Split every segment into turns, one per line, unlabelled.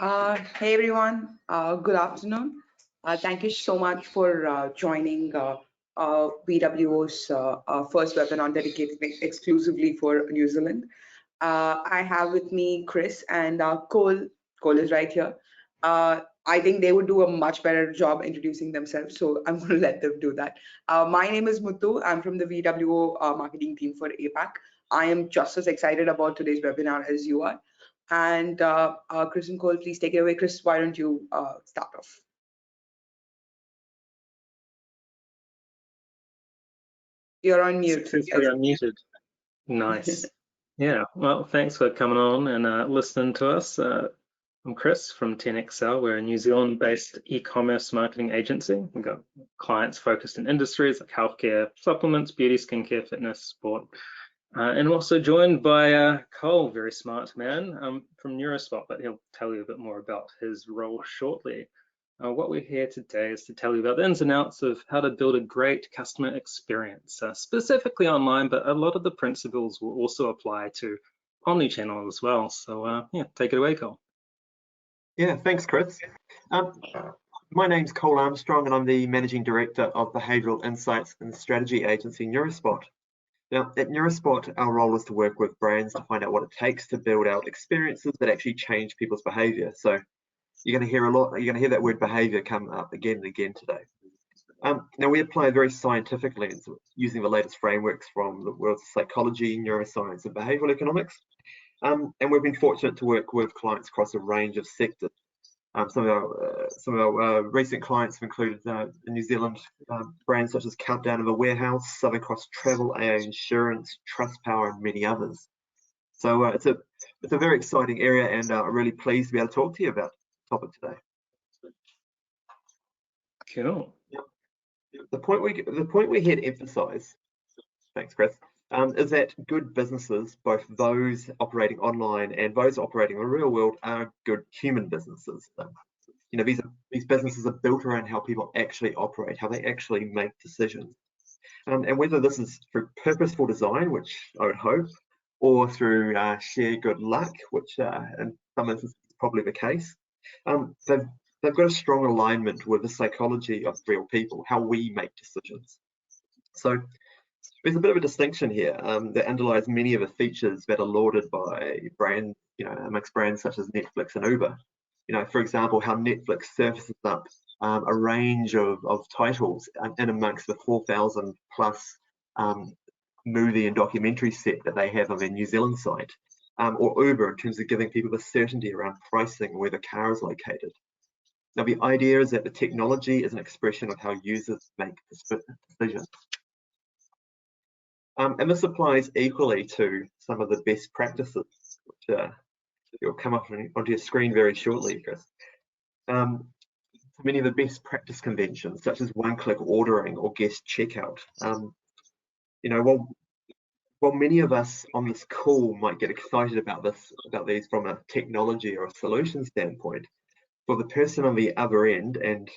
Hey everyone, good afternoon. Thank you so much for joining VWO's first webinar dedicated exclusively for New Zealand. I have with me Chris and Cole. Cole is right here. I think they would do a much better job introducing themselves, so I'm going to let them do that. My name is Muthu. I'm from the VWO marketing team for APAC. I am just as excited about today's webinar as you are. And Chris and Cole, please take it away. Chris, why don't you start off? You're on mute.
Successfully unmuted. Nice. Yeah, well, thanks for coming on and listening to us. I'm Chris from 10XL. We're a New Zealand-based e-commerce marketing agency. We've got clients focused in industries like healthcare, supplements, beauty, skincare, fitness, sport. And also joined by Cole, very smart man from Neurospot, but he'll tell you a bit more about his role shortly. What we're here today is to tell you about the ins and outs of how to build a great customer experience, specifically online, but a lot of the principles will also apply to omnichannel as well. So yeah, take it away, Cole.
Yeah, thanks, Chris. My name's Cole Armstrong, and I'm the Managing Director of Behavioural Insights and Strategy Agency Neurospot. Now, at Neurospot, our role is to work with brands to find out what it takes to build out experiences that actually change people's behaviour. So you're going to hear a lot. You're going to hear that word behaviour come up again and again today. Now, we apply a very scientific lens using the latest frameworks from the world's psychology, neuroscience, and behavioural economics. And we've been fortunate to work with clients across a range of sectors. Some of our recent clients have included New Zealand brands such as Countdown of a Warehouse, Southern Cross Travel, AA Insurance, Trustpower, and many others. So it's a very exciting area, and I'm really pleased to be able to talk to you about the topic today.
Cool.
The point we here to emphasise, thanks, Chris, is that good businesses, both those operating online and those operating in the real world, are good human businesses. You know, these businesses are built around how people actually operate, how they actually make decisions. And whether this is through purposeful design, which I would hope, or through sheer good luck, which in some instances is probably the case, they've got a strong alignment with the psychology of real people, how we make decisions. So there's a bit of a distinction here that underlies many of the features that are lauded by brands, you know, amongst brands such as Netflix and Uber. You know, for example, how Netflix surfaces up a range of titles in amongst the 4,000 plus movie and documentary set that they have on their New Zealand site, or Uber in terms of giving people the certainty around pricing and where the car is located. Now, the idea is that the technology is an expression of how users make decisions. And this applies equally to some of the best practices, which you'll come up onto your screen very shortly, Chris. Many of the best practice conventions, such as one-click ordering or guest checkout. You know, while many of us on this call might get excited about these from a technology or a solution standpoint, for the person on the other end, and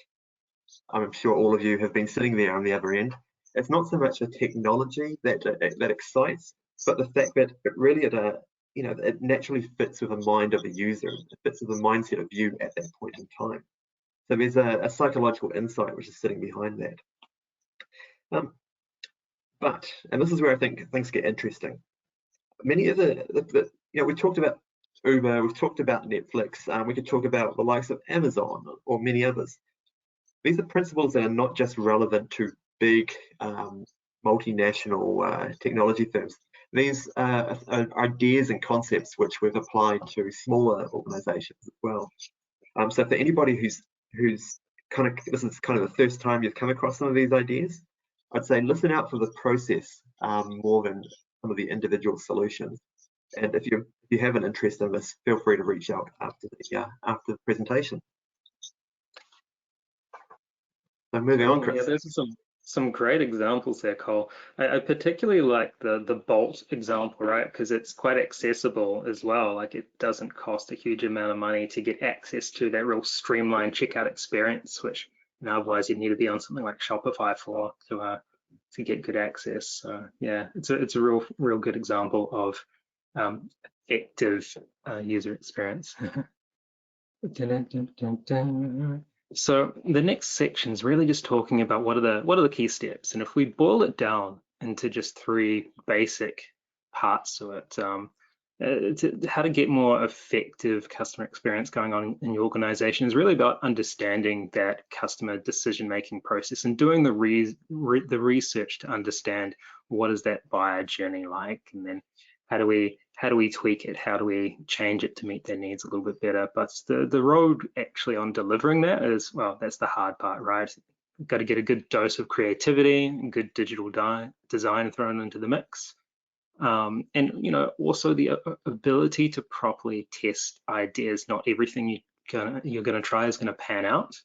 I'm sure all of you have been sitting there on the other end, it's not so much the technology that excites, but the fact that it really, you know, it naturally fits with the mind of the user. It fits with the mindset of you at that point in time. So there's a psychological insight which is sitting behind that. But, and this is where I think things get interesting. Many of you know, we talked about Uber, we've talked about Netflix, we could talk about the likes of Amazon or many others. These are principles that are not just relevant to big multinational technology firms. These are ideas and concepts which we've applied to smaller organizations as well. So for anybody who's this is kind of the first time you've come across some of these ideas, I'd say listen out for the process more than some of the individual solutions. And if you have an interest in this, feel free to reach out after the presentation. So moving on, Chris.
Yeah, there's some great examples there, Cole. I particularly like the Bolt example, right? Because it's quite accessible as well. Like, it doesn't cost a huge amount of money to get access to that real streamlined checkout experience, which, you know, otherwise you'd need to be on something like Shopify for to get good access. So yeah, it's a real good example of effective user experience. So the next section is really just talking about what are the key steps, and if we boil it down into just 3 basic parts to it, how to get more effective customer experience going on in your organization is really about understanding that customer decision-making process and doing the research to understand what is that buyer journey like, and then how do we tweak it? How do we change it to meet their needs a little bit better? But the road actually on delivering that is, well, that's the hard part, right? You've got to get a good dose of creativity and good digital design thrown into the mix. And also the ability to properly test ideas. Not everything you're gonna try is gonna pan out.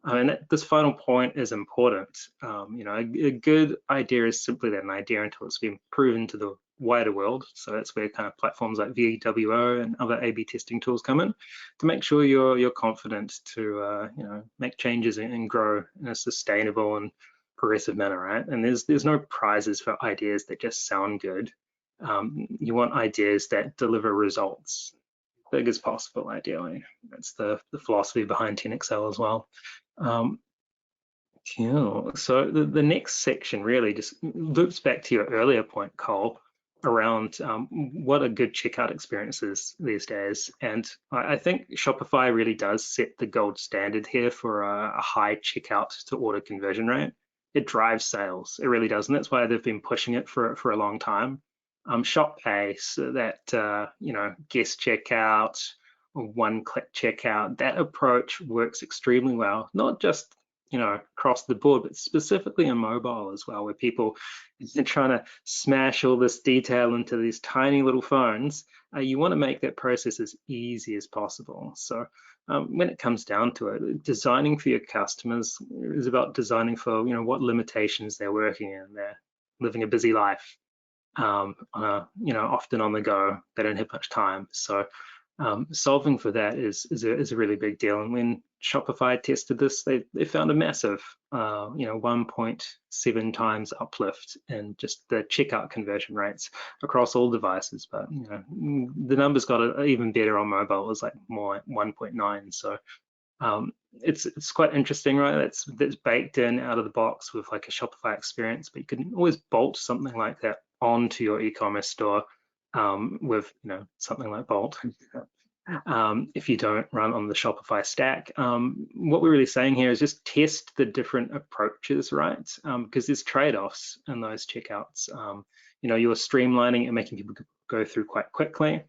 And this final point is important. A good idea is simply that, an idea until it's been proven to the wider world. So that's where kind of platforms like VWO and other A/B testing tools come in to make sure you're confident to make changes and grow in a sustainable and progressive manner, right? And there's no prizes for ideas that just sound good. You want ideas that deliver results, big as possible, ideally. That's the philosophy behind 10XL as well. Cool. So the next section really just loops back to your earlier point, Cole, around what are good checkout experiences these days. And I think Shopify really does set the gold standard here for a high checkout to order conversion rate. It drives sales, it really does. And that's why they've been pushing it for a long time. Shop Pay, so that guest checkout, one-click checkout, that approach works extremely well, not just across the board, but specifically in mobile as well, where people are trying to smash all this detail into these tiny little phones. You want to make that process as easy as possible. So when it comes down to it, designing for your customers is about designing for what limitations they're working in. They're living a busy life, often on the go. They don't have much time. So solving for that is a really big deal. And when Shopify tested this, they found a massive 1.7 times uplift in just the checkout conversion rates across all devices. But the numbers got even better on mobile. It was like more 1.9. So it's quite interesting, right? That's baked in out of the box with like a Shopify experience, but you can always bolt something like that onto your e-commerce store with something like Bolt. If you don't run on the Shopify stack, what we're really saying here is just test the different approaches, right? Because there's trade-offs in those checkouts. You're streamlining and making people go through quite quickly.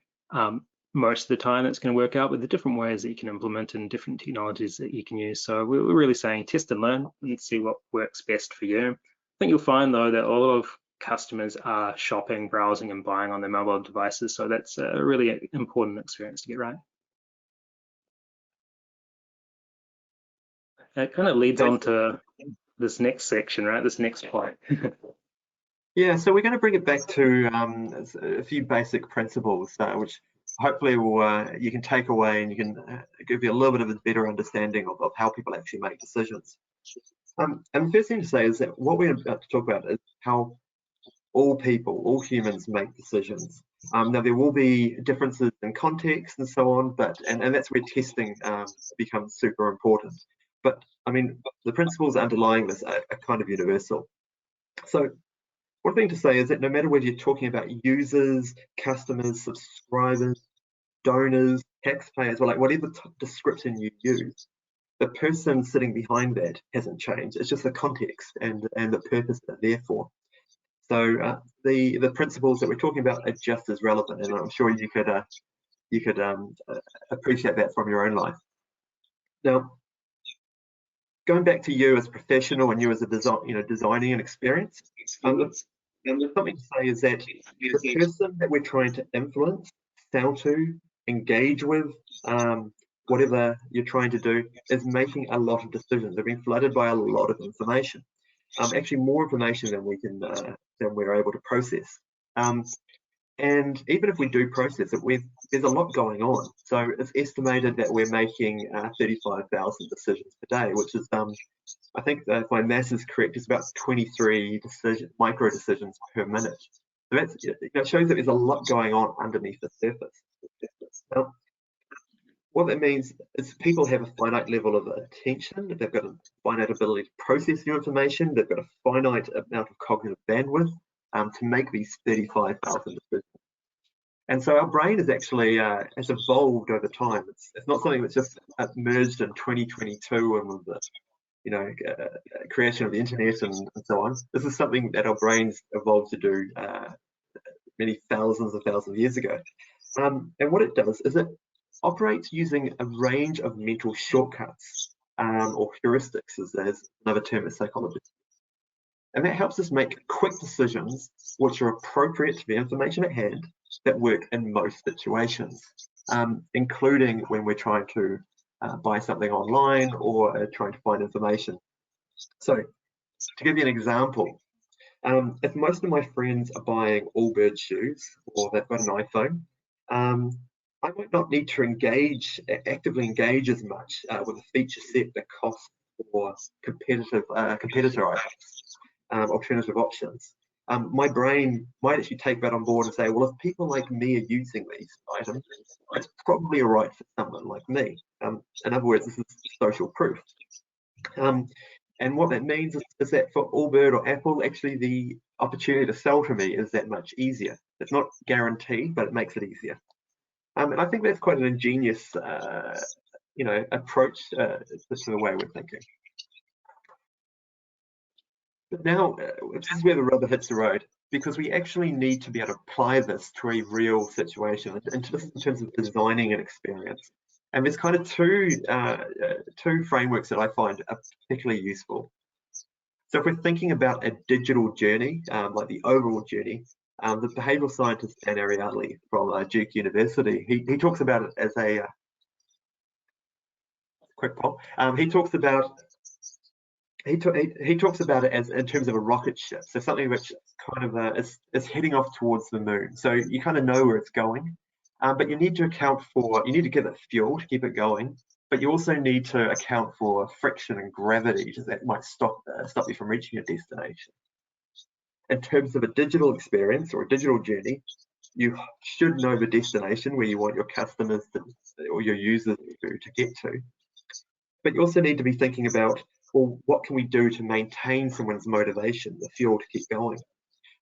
Most of the time it's going to work out with the different ways that you can implement and different technologies that you can use. So we're really saying test and learn and see what works best for you. I think you'll find though that a lot of customers are shopping, browsing and buying on their mobile devices. So that's a really important experience to get right. It kind of leads on to this next section, right? This next point.
Yeah, so we're going to bring it back to a few basic principles, which hopefully you can take away and you can give you a little bit of a better understanding of how people actually make decisions. And the first thing to say is that what we're about to talk about is how all humans make decisions. Now there will be differences in context and so on, but and that's where testing becomes super important. But I mean, the principles underlying this are kind of universal. So one thing to say is that no matter whether you're talking about users, customers, subscribers, donors, taxpayers, or like whatever description you use, the person sitting behind that hasn't changed. It's just the context and the purpose they're there for. So the principles that we're talking about are just as relevant, and I'm sure you could appreciate that from your own life. Now, going back to you as a professional and you as a designing an experience, something to say is that the person that we're trying to influence, sell to, engage with, whatever you're trying to do, is making a lot of decisions. They're being flooded by a lot of information. Actually, more information than we're able to process. And even if we do process it, there's a lot going on. So it's estimated that we're making 35,000 decisions per day, which is, I think if my maths is correct, it's about 23 micro decisions per minute. So that shows that there's a lot going on underneath the surface. Now, what that means is people have a finite level of attention, they've got a finite ability to process new information, they've got a finite amount of cognitive bandwidth to make these 35,000 decisions. And so our brain is actually has evolved over time. It's not something that's just emerged in 2022 and with the creation of the internet and so on. This is something that our brains evolved to do many thousands and thousands of years ago. And what it does is it operates using a range of mental shortcuts or heuristics, as another term in psychology. And that helps us make quick decisions which are appropriate to the information at hand that work in most situations, including when we're trying to buy something online or trying to find information. So to give you an example, if most of my friends are buying Allbirds shoes or they've got an iPhone, I might not need to actively engage as much with a feature set that costs or competitor items, alternative options. My brain might actually take that on board and say, well, if people like me are using these items, it's probably all right for someone like me. In other words, this is social proof. And what that means is that for Allbird or Apple, actually the opportunity to sell to me is that much easier. It's not guaranteed, but it makes it easier. And I think that's quite an ingenious, approach to the way we're thinking. But now, this is where the rubber hits the road, because we actually need to be able to apply this to a real situation, and just in terms of designing an experience. And there's kind of two frameworks that I find are particularly useful. So if we're thinking about a digital journey, like the overall journey, the behavioral scientist Dan Ariely from Duke University, he talks about it as a quick pop. He talks about it as in terms of a rocket ship, so something which kind of is heading off towards the moon. So you kind of know where it's going, but you need to give it fuel to keep it going, but you also need to account for friction and gravity, because that might stop you from reaching your destination. In terms of a digital experience or a digital journey, you should know the destination where you want your customers or your users to get to. But you also need to be thinking about, well, what can we do to maintain someone's motivation, the fuel to keep going?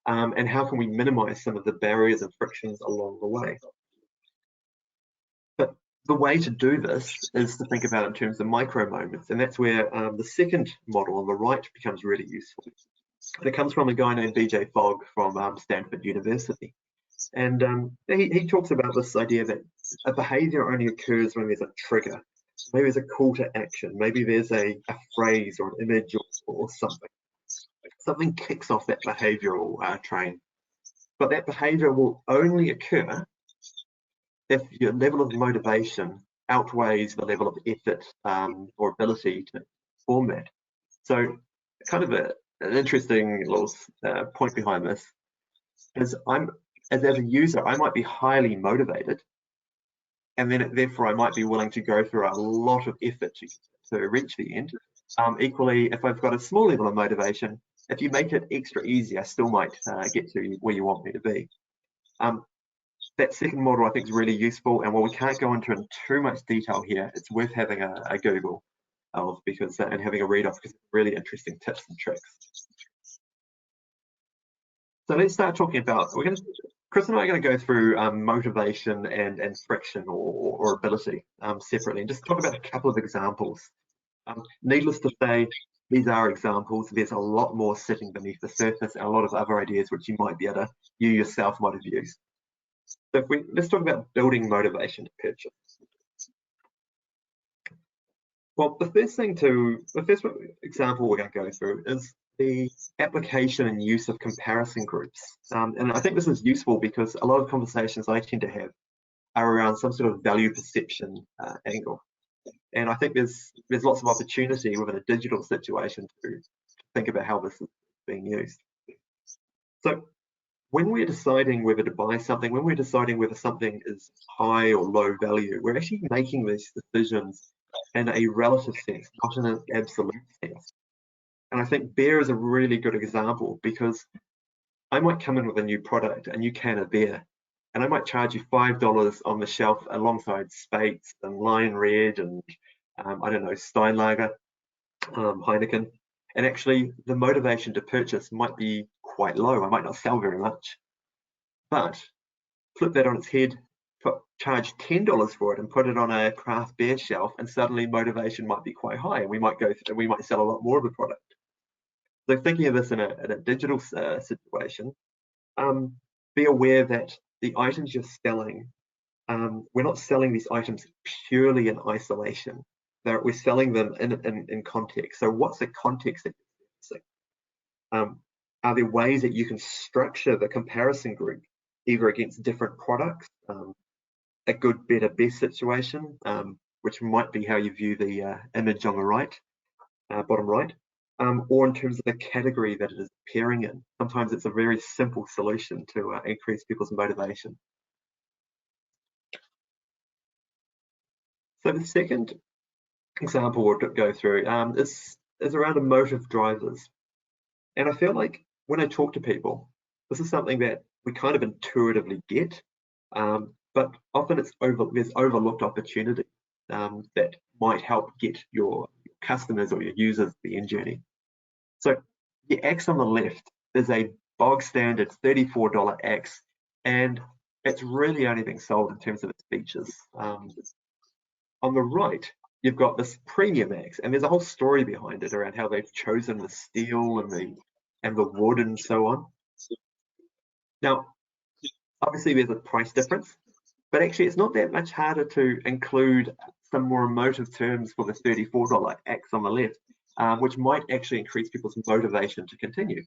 And how can we minimize some of the barriers and frictions along the way? But the way to do this is to think about it in terms of micro moments. And that's where the second model on the right becomes really useful. And it comes from a guy named BJ Fogg from Stanford University. And he talks about this idea that a behavior only occurs when there's a trigger. Maybe there's a call to action, maybe there's a phrase or an image or something. Something kicks off that behavioral train. But that behavior will only occur if your level of motivation outweighs the level of effort or ability to perform that. So kind of an interesting little point behind this is as a user, I might be highly motivated, and then therefore I might be willing to go through a lot of effort to reach the end. Equally, if I've got a small level of motivation, if you make it extra easy, I still might get to where you want me to be. That second model I think is really useful, and while we can't go into in too much detail here, it's worth having a Google of and having a read of, because it's really interesting tips and tricks. So let's start talking about, Chris and I are going to go through motivation and friction or ability separately, and just talk about a couple of examples. Needless to say, these are examples. There's a lot more sitting beneath the surface, and a lot of other ideas which you yourself might have used. So let's talk about building motivation to purchase. Well, the first example we're going to go through is the application and use of comparison groups. And I think this is useful because a lot of conversations I tend to have are around some sort of value perception angle. And I think there's lots of opportunity within a digital situation to think about how this is being used. So when we're deciding whether to buy something, when we're deciding whether something is high or low value, we're actually making these decisions in a relative sense, not in an absolute sense. And I think beer is a really good example, because I might come in with a new product, a new can of beer, and I might charge you $5 on the shelf alongside Spates and Lion Red and I don't know, Steinlager, Heineken. And actually the motivation to purchase might be quite low. I might not sell very much. But flip that on its head, charge $10 for it and put it on a craft beer shelf, and suddenly motivation might be quite high, and we might sell a lot more of the product. So thinking of this in a digital situation, be aware that the items you're selling, we're not selling these items purely in isolation. We're selling them in context. So what's the context that you're using? Are there ways that you can structure the comparison group either against different products, a good, better, best situation, which might be how you view the image on the right, bottom right, or in terms of the category that it is appearing in. Sometimes it's a very simple solution to increase people's motivation. So the second example we'll go through is around emotive drivers. And I feel like when I talk to people, this is something that we kind of intuitively get, but often there's overlooked opportunity that might help get your customers or your users the end journey. So the axe on the left is a bog standard $34 axe, and it's really only being sold in terms of its features. On the right, you've got this premium axe, and there's a whole story behind it around how they've chosen the steel and the wood and so on. Now, obviously there's a price difference, but actually it's not that much harder to include some more emotive terms for the $34 axe on the left, which might actually increase people's motivation to continue.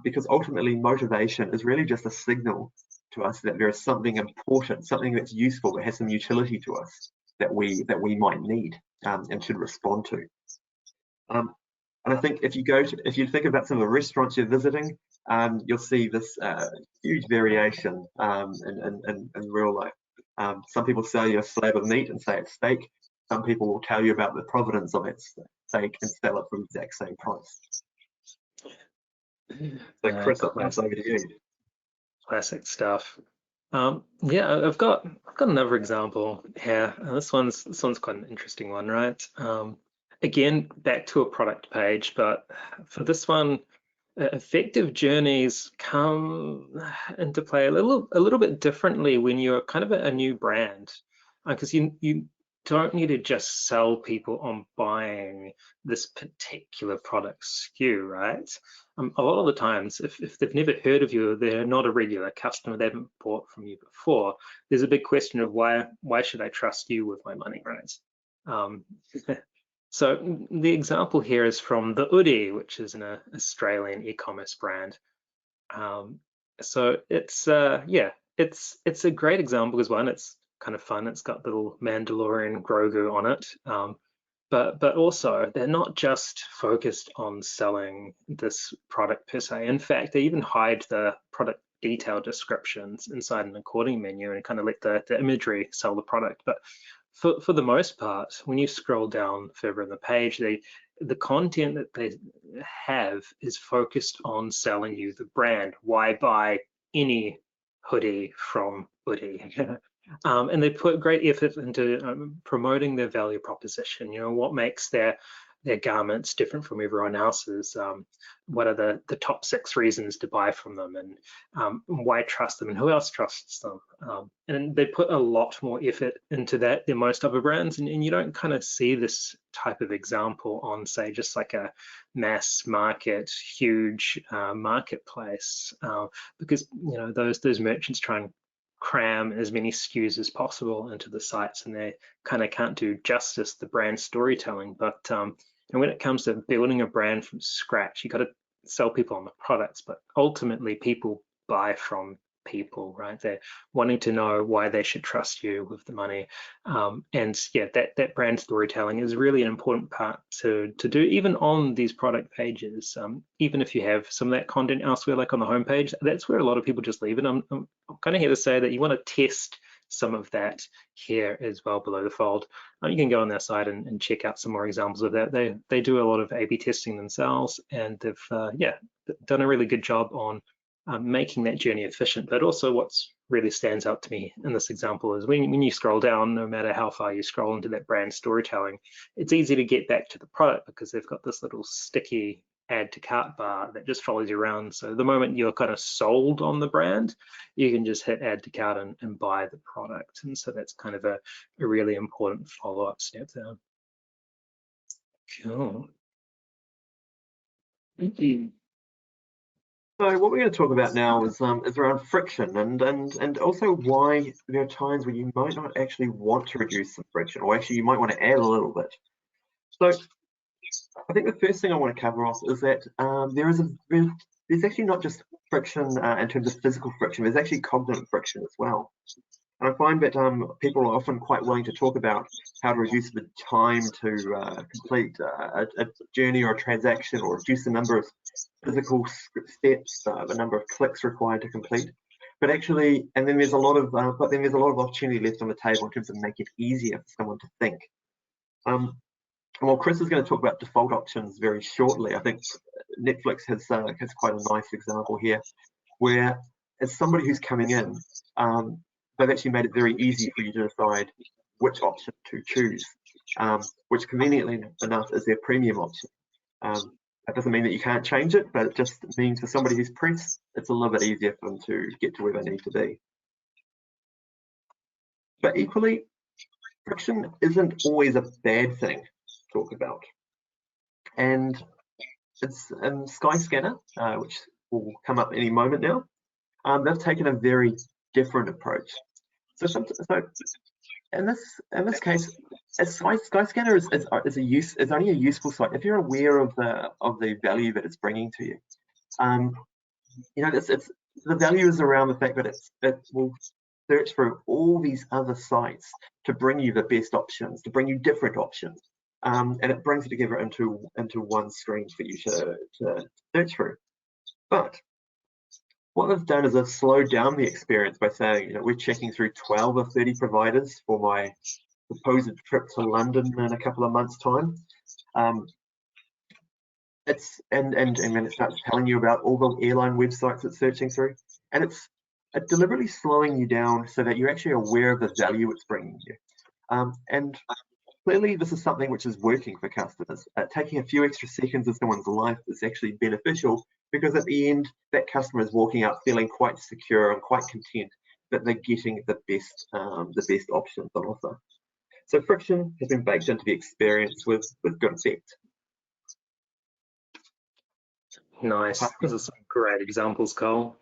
Because ultimately motivation is really just a signal to us that there is something important, something that's useful, that has some utility to us that we might need and should respond to. And I think if you think about some of the restaurants you're visiting, you'll see this huge variation in real life. Some people sell you a slab of meat and say it's steak. Some people will tell you about the provenance of its steak and sell it for the exact same price. So Chris, I'll pass over to you.
Classic stuff. Yeah, I've got another example here. This one's quite an interesting one, right? Again, back to a product page, but for this one, effective journeys come into play a little bit differently when you're kind of a new brand, because you don't need to just sell people on buying this particular product SKU, right? A lot of the times, if they've never heard of you, they're not a regular customer, they haven't bought from you before, there's a big question of why should I trust you with my money, right? So the example here is from the Udi, which is an Australian e-commerce brand. So it's it's a great example because one, it's kind of fun. It's got little Mandalorian Grogu on it, but also they're not just focused on selling this product per se. In fact, they even hide the product detail descriptions inside an according menu and kind of let the imagery sell the product. But for the most part, when you scroll down further in the page, the content that they have is focused on selling you the brand. Why buy any hoodie from Udi? And they put great effort into promoting their value proposition. You know, what makes their garments different from everyone else's? What are the top 6 reasons to buy from them, and why trust them, and who else trusts them? And they put a lot more effort into that than most other brands, and you don't kind of see this type of example on, say, just like a mass market, huge marketplace, because you know those merchants try and cram as many SKUs as possible into the sites, and they kind of can't do justice to brand storytelling. But and when it comes to building a brand from scratch, you got to sell people on the products, but ultimately people buy from people, right? They're wanting to know why they should trust you with the money. And yeah, that brand storytelling is really an important part to do, even on these product pages. Even if you have some of that content elsewhere, like on the homepage, that's where a lot of people just leave it. I'm kind of here to say that you want to test some of that here as well below the fold. You can go on their site and check out some more examples of that. They do a lot of A/B testing themselves, and they've done a really good job on making that journey efficient. But also what's really stands out to me in this example is when you scroll down, no matter how far you scroll into that brand storytelling, it's easy to get back to the product because they've got this little sticky add to cart bar that just follows you around. So the moment you're kind of sold on the brand, you can just hit add to cart and buy the product. And so that's kind of a really important follow-up step there. Cool.
So what we're going to talk about now is around friction and also why there are times when you might not actually want to reduce some friction, or actually you might want to add a little bit. So I think the first thing I want to cover off is that there's actually not just friction in terms of physical friction, there's actually cognitive friction as well. And I find that people are often quite willing to talk about how to reduce the time to complete a journey or a transaction, or reduce the number of physical steps, the number of clicks required to complete. But actually, and then there's a lot of opportunity left on the table in terms of making it easier for someone to think. Well, Chris is going to talk about default options very shortly. I think Netflix has quite a nice example here, where as somebody who's coming in, they've actually made it very easy for you to decide which option to choose, which conveniently enough is their premium option. That doesn't mean that you can't change it, but it just means for somebody who's pressed, it's a little bit easier for them to get to where they need to be. But equally, friction isn't always a bad thing to talk about. And it's SkyScanner, which will come up any moment now. They've taken a very different approach. So in this case, SkyScanner is only a useful site if you're aware of the value that it's bringing to you. You know, the value is around the fact that it will search for all these other sites to bring you the best options, to bring you different options, and it brings it together into one screen for you to search through. But what they've done is they've slowed down the experience by saying, you know, we're checking through 12 or 30 providers for my supposed trip to London in a couple of months' time. And then it starts telling you about all the airline websites it's searching through, and it's deliberately slowing you down so that you're actually aware of the value it's bringing you. And clearly, this is something which is working for customers. Taking a few extra seconds of someone's life is actually beneficial, because at the end, that customer is walking out feeling quite secure and quite content that they're getting the best options on offer. So friction has been baked into the experience with good effect.
Nice. Those are some great examples, Cole.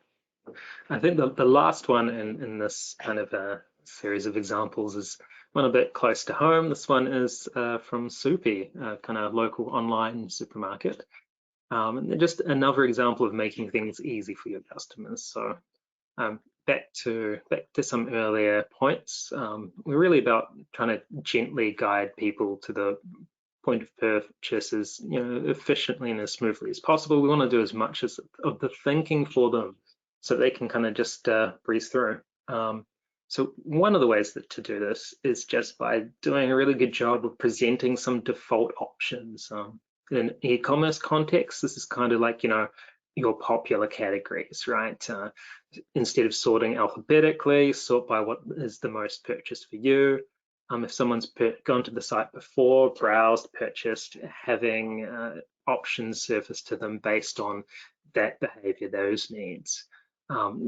I think the last one in this kind of a series of examples is one a bit close to home. This one is from Supe, kind of local online supermarket. And just another example of making things easy for your customers. So back to some earlier points, we're really about trying to gently guide people to the point of purchase as efficiently and as smoothly as possible. We want to do as much of the thinking for them so they can kind of just breeze through. So one of the ways to do this is just by doing a really good job of presenting some default options. In an e-commerce context, this is kind of like, your popular categories, right? Instead of sorting alphabetically, sort by what is the most purchased for you. If someone's gone to the site before, browsed, purchased, having options surfaced to them based on that behavior, those needs.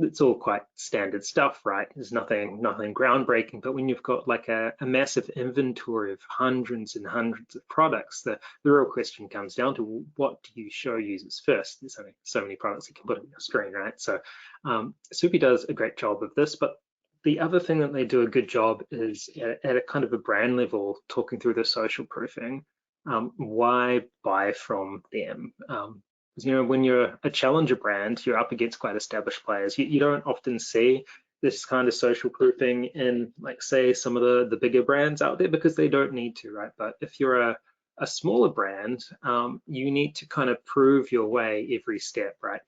It's all quite standard stuff, right? There's nothing groundbreaking, but when you've got like a massive inventory of hundreds and hundreds of products, the real question comes down to, what do you show users first? There's only so many products you can put on your screen, right? So Supe does a great job of this, but the other thing that they do a good job is at a kind of a brand level, talking through the social proofing. Why buy from them? When you're a challenger brand, you're up against quite established players. You don't often see this kind of social proofing in, like, say, some of the bigger brands out there, because they don't need to, right? But if you're a smaller brand, you need to kind of prove your way every step, right?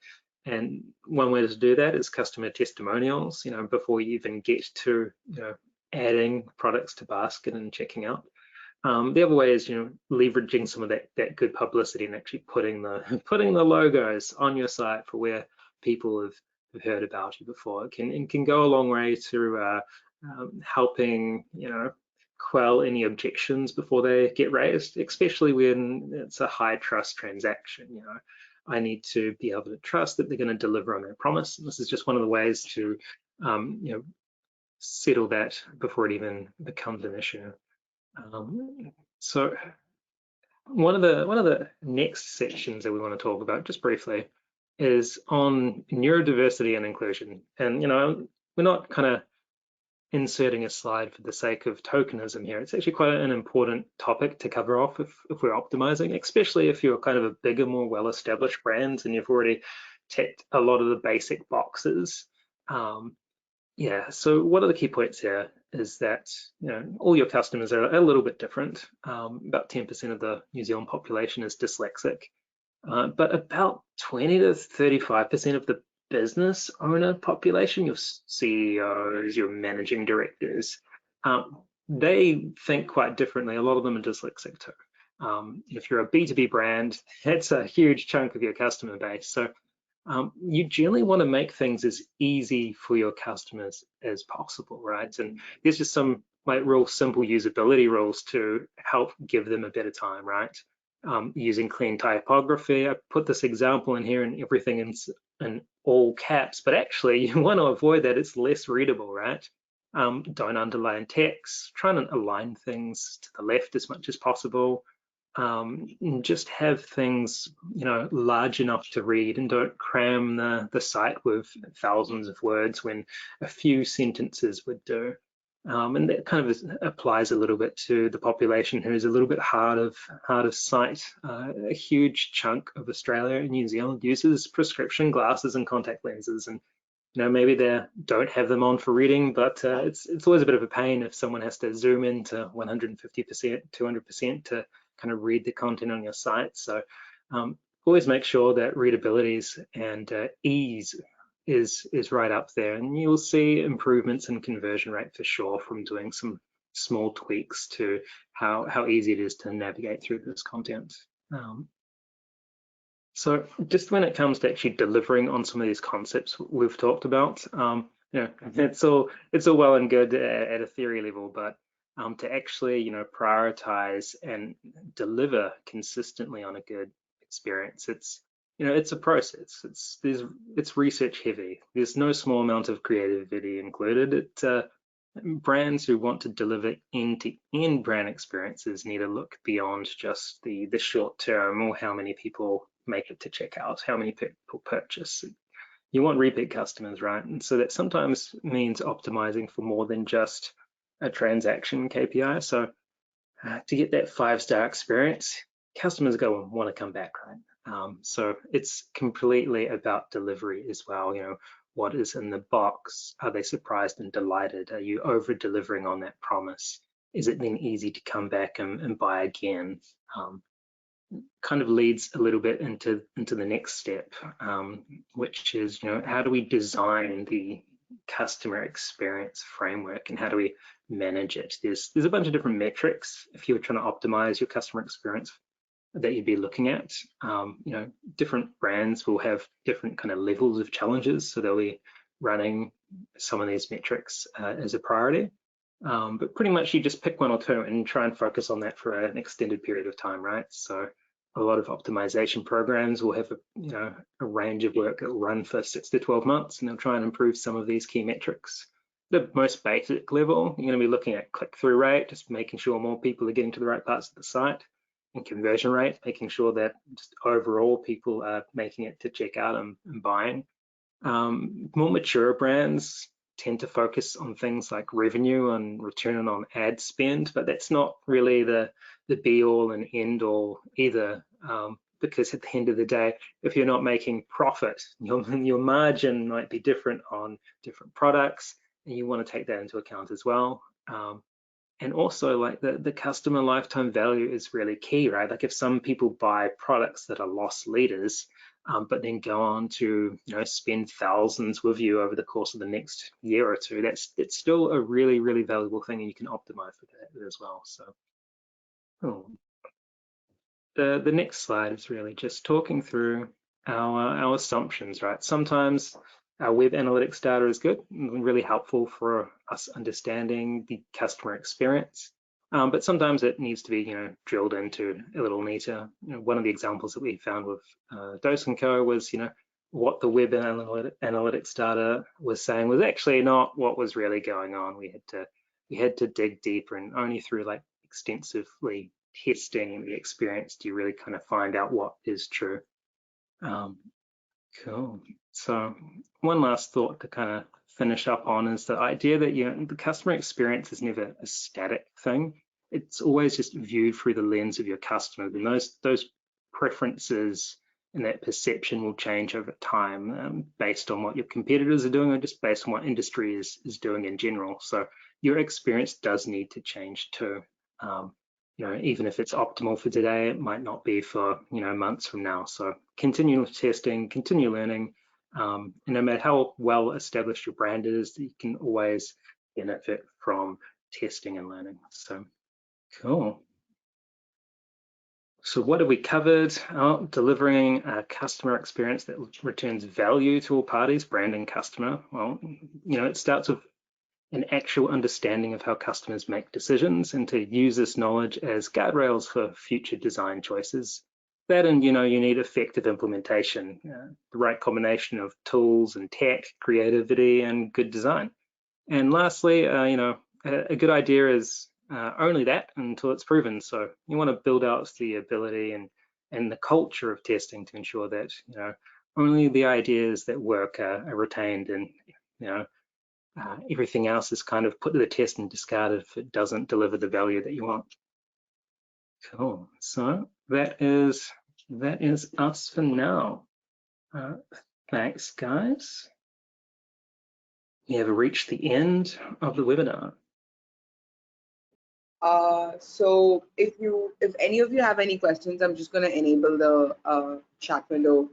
And one way to do that is customer testimonials, before you even get to, adding products to basket and checking out. The other way is, leveraging some of that good publicity and actually putting the logos on your site for where people have have heard about you before. It can go a long way to helping, quell any objections before they get raised, especially when it's a high trust transaction. I need to be able to trust that they're going to deliver on their promise. And this is just one of the ways to, settle that before it even becomes an issue. So one of the next sections that we want to talk about, just briefly, is on neurodiversity and inclusion. And we're not kind of inserting a slide for the sake of tokenism here. It's actually quite an important topic to cover off if we're optimizing, especially if you're kind of a bigger, more well-established brand and you've already ticked a lot of the basic boxes. So one of the key points here is that all your customers are a little bit different. About 10% of the New Zealand population is dyslexic, but about 20 to 35% of the business owner population, your CEOs, your managing directors, they think quite differently. A lot of them are dyslexic too. If you're a B2B brand, that's a huge chunk of your customer base. So you generally want to make things as easy for your customers as possible, right? And there's just some real simple usability rules to help give them a better time, right? Using clean typography. I put this example in here and everything in all caps, but actually you want to avoid that. It's less readable, right? Don't underline text. Try and align things to the left as much as possible. Just have things, large enough to read, and don't cram the site with thousands of words when a few sentences would do. And that kind of applies a little bit to the population who's a little bit hard of sight. A huge chunk of Australia and New Zealand uses prescription glasses and contact lenses, and maybe they don't have them on for reading, but it's always a bit of a pain if someone has to zoom in to 150%, 200% to kind of read the content on your site. So always make sure that readabilities and ease is right up there, and you'll see improvements in conversion rate for sure from doing some small tweaks to how easy it is to navigate through this content. So just when it comes to actually delivering on some of these concepts we've talked about, it's all well and good at a theory level, but to actually prioritize and deliver consistently on a good experience, it's a process. It's research heavy. There's no small amount of creativity included. Brands who want to deliver end-to-end brand experiences need to look beyond just the short term or how many people make it to checkout, how many people purchase. You want repeat customers, right? And so that sometimes means optimizing for more than just a transaction KPI. So to get that 5-star experience, customers are going to want to come back, right? So it's completely about delivery as well. What is in the box? Are they surprised and delighted? Are you over delivering on that promise? Is it then easy to come back and buy again? Kind of leads a little bit into the next step, which is how do we design the customer experience framework and how do we manage it? There's a bunch of different metrics if you're trying to optimize your customer experience that you'd be looking at. Different brands will have different kind of levels of challenges, so they'll be running some of these metrics as a priority. But pretty much you just pick one or two and try and focus on that for an extended period of time, right? So a lot of optimization programs will have a range of work that will run for 6 to 12 months, and they'll try and improve some of these key metrics. The most basic level, you're going to be looking at click-through rate, just making sure more people are getting to the right parts of the site, and conversion rate, making sure that just overall people are making it to checkout and buying. More mature brands tend to focus on things like revenue and return on ad spend, but that's not really the be all and end all either, because at the end of the day, if you're not making profit, your margin might be different on different products, and you want to take that into account as well. And also, like the customer lifetime value is really key, right? Like if some people buy products that are loss leaders, but then go on to spend thousands with you over the course of the next year or two, it's still a really, really valuable thing, and you can optimize for that as well. So the next slide is really just talking through our assumptions, right? Sometimes our web analytics data is good, really helpful for us understanding the customer experience. But sometimes it needs to be, drilled into a little neater. One of the examples that we found with Dose & Co was, what the web analytics data was saying was actually not what was really going on. We had to dig deeper, and only through like extensively testing the experience do you really kind of find out what is true. Cool. So one last thought to kind of finish up on is the idea that the customer experience is never a static thing. It's always just viewed through the lens of your customers, and those preferences and that perception will change over time based on what your competitors are doing, or just based on what industry is doing in general. So your experience does need to change too. Even if it's optimal for today, it might not be for months from now. So continue testing, continue learning, and no matter how well established your brand is, you can always benefit from testing and learning. So cool. So what have we covered? Delivering a customer experience that returns value to all parties, brand and customer. Well, it starts with an actual understanding of how customers make decisions, and to use this knowledge as guardrails for future design choices. That, and you need effective implementation, the right combination of tools and tech, creativity, and good design. And lastly, a good idea is only that until it's proven. So you want to build out the ability and the culture of testing to ensure that only the ideas that work are retained, and everything else is kind of put to the test and discarded if it doesn't deliver the value that you want. Cool. So that is us for now. Thanks, guys. We have reached the end of the webinar.
So if any of you have any questions, I'm just going to enable the chat window,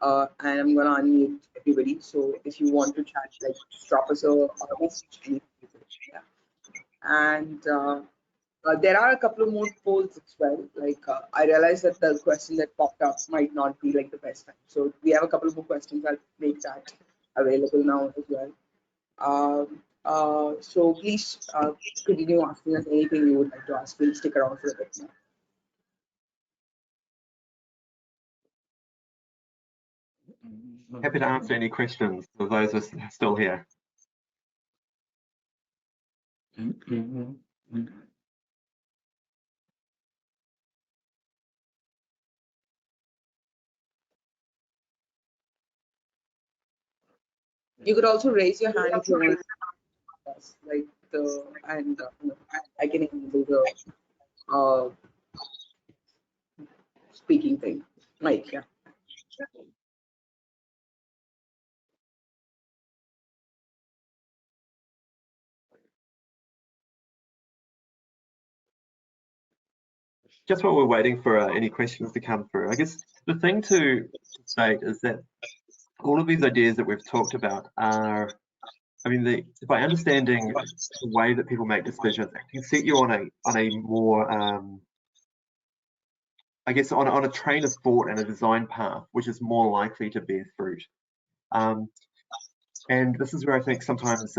and I'm going to unmute everybody. So if you want to chat, just drop us a message. Yeah. And there are a couple of more polls as well. I realize that the question that popped up might not be the best time. So we have a couple of more questions. I'll make that available now as well. So please continue asking us anything you would like to ask. We'll stick around for a bit more.
Happy to answer any questions for those of us still here.
You could also raise your hand if you want. I can enable the speaking thing. Yeah.
Just while we're waiting for any questions to come through, I guess the thing to state is that all of these ideas that we've talked about are, by understanding the way that people make decisions, it can set you on a more, I guess, on a train of thought and a design path, which is more likely to bear fruit. And this is where I think sometimes,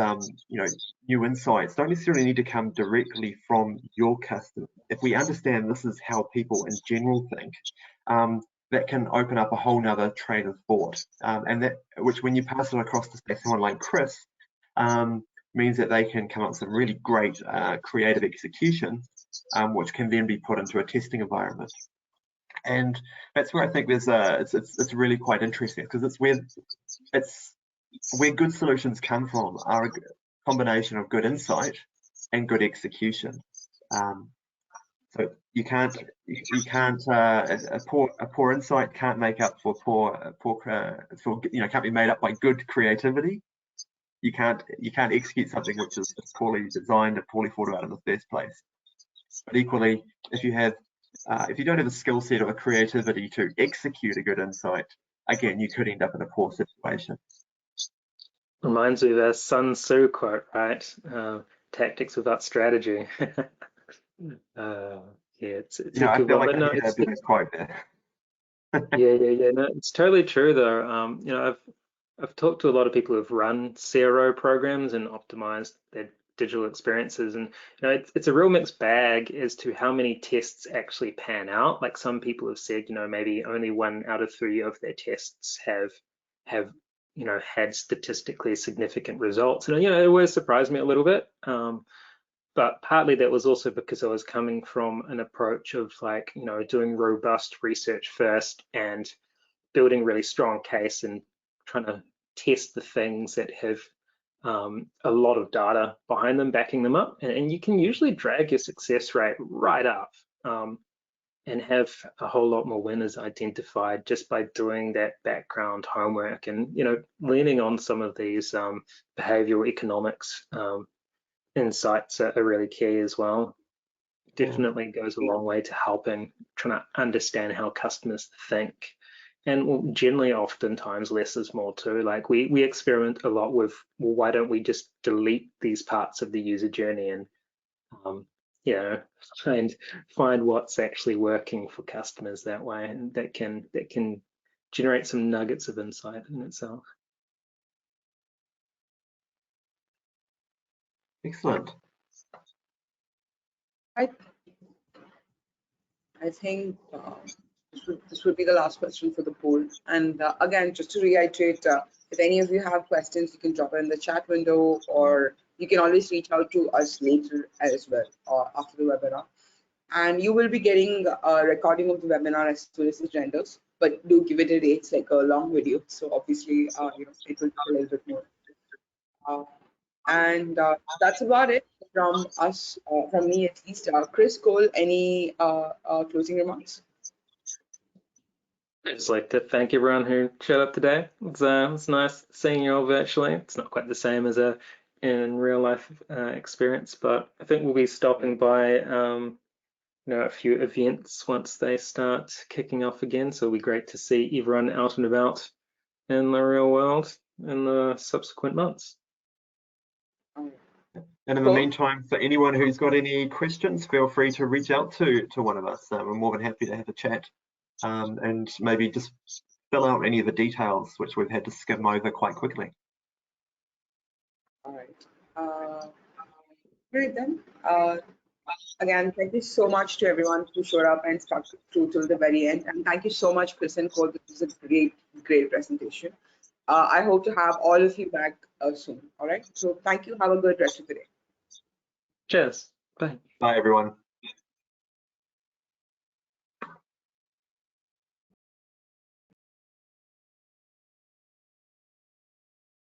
new insights don't necessarily need to come directly from your customer. If we understand this is how people in general think, that can open up a whole nother train of thought. And that, which when you pass it across to say someone like Chris, means that they can come up with some really great creative execution, which can then be put into a testing environment. And that's where I think there's it's really quite interesting, because it's where good solutions come from are a combination of good insight and good execution. So you can't a poor insight can't make up for can't be made up by good creativity. You can't execute something which is poorly designed and poorly thought about in the first place. But equally, if you don't have a skill set of a creativity to execute a good insight, again, you could end up in a poor situation.
Reminds me of a Sun Tzu quote, right? Tactics without strategy. It's
I
a good
feel
one.
like
No,
I hear a quote there.
yeah. No, it's totally true though. I've talked to a lot of people who've run CRO programs and optimized their digital experiences, and it's a real mixed bag as to how many tests actually pan out. Like some people have said, maybe only 1 out of 3 of their tests have had statistically significant results, and it always surprised me a little bit. But partly that was also because I was coming from an approach of doing robust research first and building really strong case and trying to test the things that have a lot of data behind them, backing them up, and you can usually drag your success rate right up and have a whole lot more winners identified just by doing that background homework and leaning on some of these behavioral economics insights are really key as well. Definitely goes a long way to helping trying to understand how customers think. And generally, oftentimes, less is more too. Like we experiment a lot with, well, why don't we just delete these parts of the user journey and, find what's actually working for customers that way, and that can generate some nuggets of insight in itself.
Excellent.
I think this would be the last question for the poll. And again, just to reiterate, if any of you have questions, you can drop it in the chat window, or you can always reach out to us later as well after the webinar. And you will be getting a recording of the webinar as soon as it renders, but do give it a day. It's like a long video, so obviously it will take a little bit more. And that's about it from us, from me at least. Chris, Cole, any closing remarks?
I'd just like to thank everyone who showed up today. It's nice seeing you all virtually. It's not quite the same as in real life experience, but I think we'll be stopping by a few events once they start kicking off again. So it'll be great to see everyone out and about in the real world in the subsequent months.
And in the meantime, for anyone who's got any questions, feel free to reach out to one of us. We're more than happy to have a chat and maybe just fill out any of the details which we've had to skim over quite quickly.
All right. Great then. Again, thank you so much to everyone who showed up and stuck through till the very end. And thank you so much, Chris and Cole. This was a great presentation. I hope to have all of you back soon. All right. So thank you. Have a good rest of the day.
Cheers. Bye.
Bye, everyone.